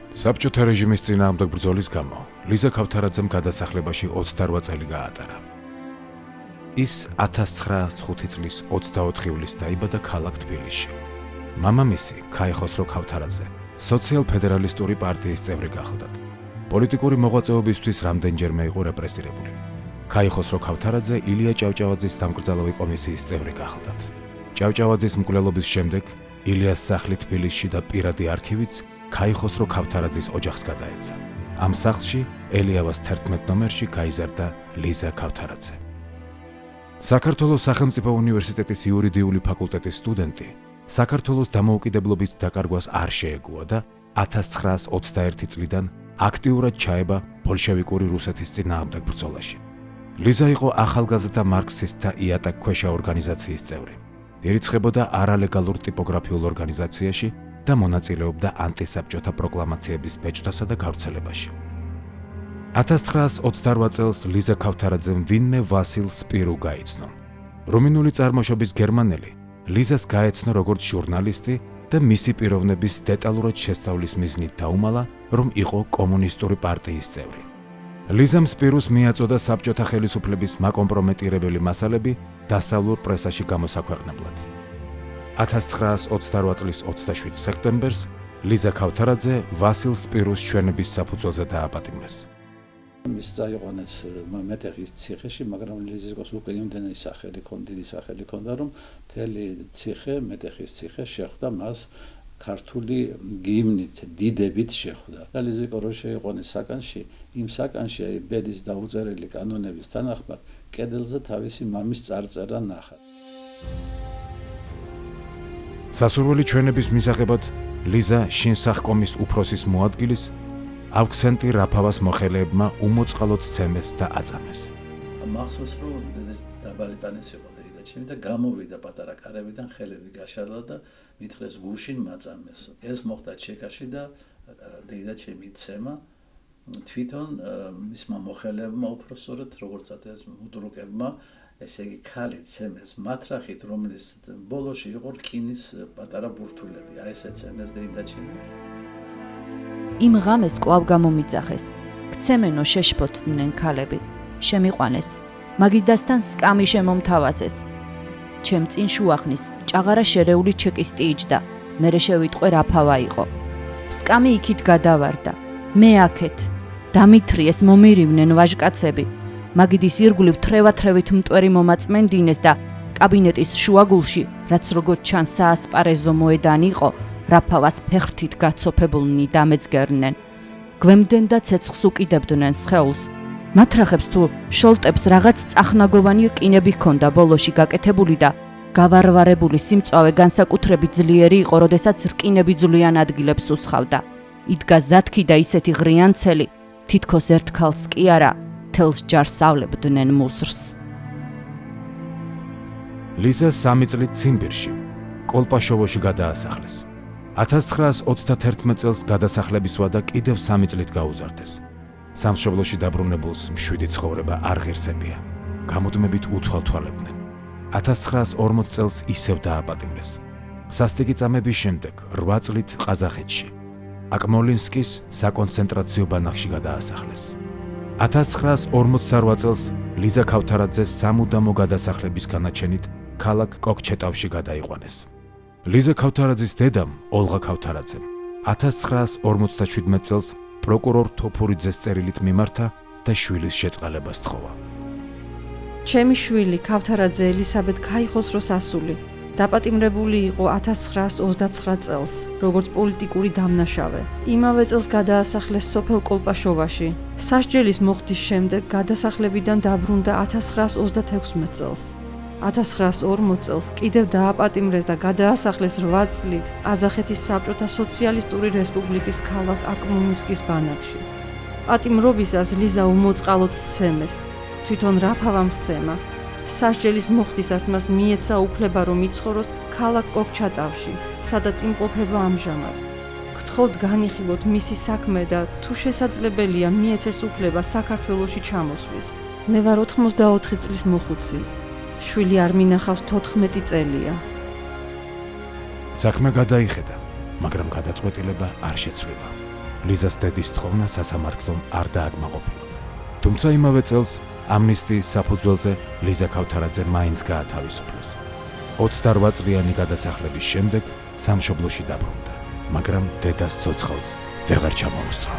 საბჭოთა რეჟიმის წინააღმდეგ ბრძოლის გამო ლიზა ქავთარაძემ გადასახლებაში 28 წელი გაატარა. ის 1905 წლის 24 ივლისს დაიბადა ქალაქ თბილისში. მამამისი ქაიხოსრო ქავთარაძე სოციალ-ფედერალისტური პარტიის წევრი გახლდათ. პოლიტიკური მოღვაწეობისთვის რამდენჯერმე იყო რეპრესირებული. ქაიხოსრო ქავთარაძე ილია ჭავჭავაძის დამკრძალავი კომისიის წევრი გახლდათ. ჭავჭავაძის მკვლელობის შემდეგ ილიას სახლი თბილისში და პირადი არქივიც ქაიხოსრო ქავთარაძის ოჯახს გადაეცა. ამ სახლში ელიავას 11 ნომერში გაიზარდა ლიზა ქავთარაძე. საქართველოს სახელმწიფო უნივერსიტეტის იურიდიული ფაკულტეტის სტუდენტი საქართველოს დამოუკიდებლობის დაკარგვას არ შეეგუა და 1921 წლიდან აქტიურად ჩაება ბოლშევიკური რუსეთის წინააღმდეგ ბრძოლაში. ლიზა იყო ახალგაზრდა მარქსისტთა იატაკქვეშა ორგანიზაციის წევრი. ირიცხებოდა არალეგალურ ტიპოგრაფიულ ორგანიზაციაში და მონაწილეობდა ანტისაბჭოთა პროკლამაციების ბეჭდვასა და გავრცელებაში. 1928 წელს ლიზა ქავთარაძემ ვინმე ვასილ სპირუ გაიცნო. რუმინული წარმოშობის გერმანელი ლიზას გაეცნო როგორც ჟურნალისტი და მისი პიროვნების დეტალურად შესწავლის მიზნით დაუმალა, რომ იყო კომუნისტური პარტიის წევრი. ლიზამ სპირუს მიაწოდა საბჭოთა ხელისუფლების მაკომპრომეტირებელი მასალები დასავლურ პრესაში გამოსაქვეყნებლად. 1928 წლის 27 სექტემბერს ლიზა ქავთარაძე ვასილ სპირუს ჩვენების საფუძველზე დააპატიმრეს. მის წაიყვანეს მეტეხის ციხეში, მაგრამ ლიზის უკვე იმდენი სახელი ქონდა, რომ მთელი ციხე, მეტეხის ციხე შეხვდა მას ქართული გიმნით, დიდებით შეხვდა. და ლიზიკო რო შეიყვანეს საკანში, იმ საკანში ბედის დაუწერელი კანონების თანახმად კედელზე თავისი მამის წარწერა ნახა. სასურველი ჩვენების მისაღებად ლიზა შინსახკომის უფროსის მოადგილის ავქსენტი რაფავას მოხელეებმა უმოწყალოდ სცემეს და აწამეს. მახსოვს რომ დაბალი ტანეს იყო დედაჩემი და გამოვიდა პატარა კარებიდან ხელები გაშალა და მითხრეს გუშინ მაწამეს. ეს მოხდა ჩეკაში და დედაჩემი იცემა თვითონ მისმა მოხელეებმა უფროსწორად როგორც ათეს მუდრუკებმა ესე იგი ქალით ცემეს მათრახით, რომლის ბოლოში იყო რკინის პატარა ბურთულები. აი ესე ცემეს დედაჩემი. იმ ღამეს კვლავ გამომიძახეს. გცემენო შეშფოთდნენ ქალები. შემიყვანეს. მაგიდასთან სკამი შემომთავაზეს. ჩემ წინ შუახნის ჭაღარა შერეული ჩეკისტი იჯდა. მერე შევიტყვე რაფავა იყო. სკამი იქით გადავარდა. მე აქეთ. დამითრიეს მომირივნენ ვაჟკაცები. მაგიდის ირგვლივ თრევათრევით მტვერი მომაწმენდინეს და კაბინეტის შუაგულში, რაც როგორც ჩანს საასპარეზო მოედანი იყო, რაფავას ფეხრთით გაცოფებულნი დამეძგერნენ. გვემდენ და ცეცხლს უკიდებდნენ სხეულს. მათრახებს თუ შოლტებს რაღაც წახნაგოვანი რკინები ჰქონდა ბოლოში გაკეთებული და გავარვარებული სიმწვავე განსაკუთრებით ძლიერი იყო, როდესაც რკინები ძვლიან ადგილებს უსხავდა. იდგა ზათქი და ისეთი ღრიანცელი, თითქოს ერთ ქალს კი არა, თელს ჯარს ავლებდნენ მუსრს. ლიზა 3 წლით ციმბირში, კოლპაშოვოში გადაასახლეს. 1931 წელს გადასახლების ვადა კიდევ 3 წლით გაუზარდეს. სამშობლოში დაბრუნებულს მშვიდი ცხოვრება არ ღირსებია. გამუდმებით უთვალთვალებდნენ. 1940 წელს ისევ დააპატიმრეს. სასტიკი წამების შემდეგ 8 წლით ყაზახეთში, აკმოლინსკის საკონცენტრაციო ბანაკში გადაასახლეს. 1948 წელს ლიზა ქავთარაძეს სამუდამო გადასახლების განაჩენით ქალაქ კოქჩეტავში გადაიყვანეს. ლიზა ქავთარაძის დედამ, ოლღა ქავთარაძემ, 1957 წელს პროკურორ თოფურიძეს წერილით მიმართა და შვილის შეწყალებას თხოვა. ჩემი შვილი ქავთარაძე ელისაბედ ქაიხოსროს ასული დაპატიმრებული იყო 1929 წელს, როგორც პოლიტიკური დამნაშავე. იმავე წელს გადაასახლეს სოფელ კოლპაშოვაში. სასჯელის მოხდის შემდეგ გადასახლებიდან დაბრუნდა 1936 წელს. 1940 წელს კიდევ დააპატიმრეს და გადაასახლეს 8 წლით ყაზახეთის საბჭოთა სოციალისტური რესპუბლიკის ქალაქ აკმოლინსკის ბანაკში. პატიმრობისას ლიზა უმოწყალოდ სცემეს. თვითონ რაფავამ სცემა. სასჯელის მოხდისას მას მიეცა უფლება რომ იცხოვროს ქალაქ კოქჩატავში, სადაც იმყოფება ამჟამად. გთხოვთ განიხილოთ მისი საქმე და თუ შესაძლებელია მიეცეს უფლება საქართველოში ჩამოსვლის. მე ვარ 84 წლის მოხუცი. შვილი არ მინახავს 14 წელია. საქმე გადაიხედა, მაგრამ გადაწყვეტილება არ შეცვლილა. ლიზას დედის თხოვნა სასამართლომ არ დააკმაყოფილა. თუმცა იმავე წელს ამნისტიის საფუძველზე ლიზა ქავთარაძე მაინც გაათავისუფლეს. 28 წლიანი გადასახლების შემდეგ სამშობლოში დაბრუნდა, მაგრამ დედას ცოცხალს ვეღარ ჩამოუსწრო.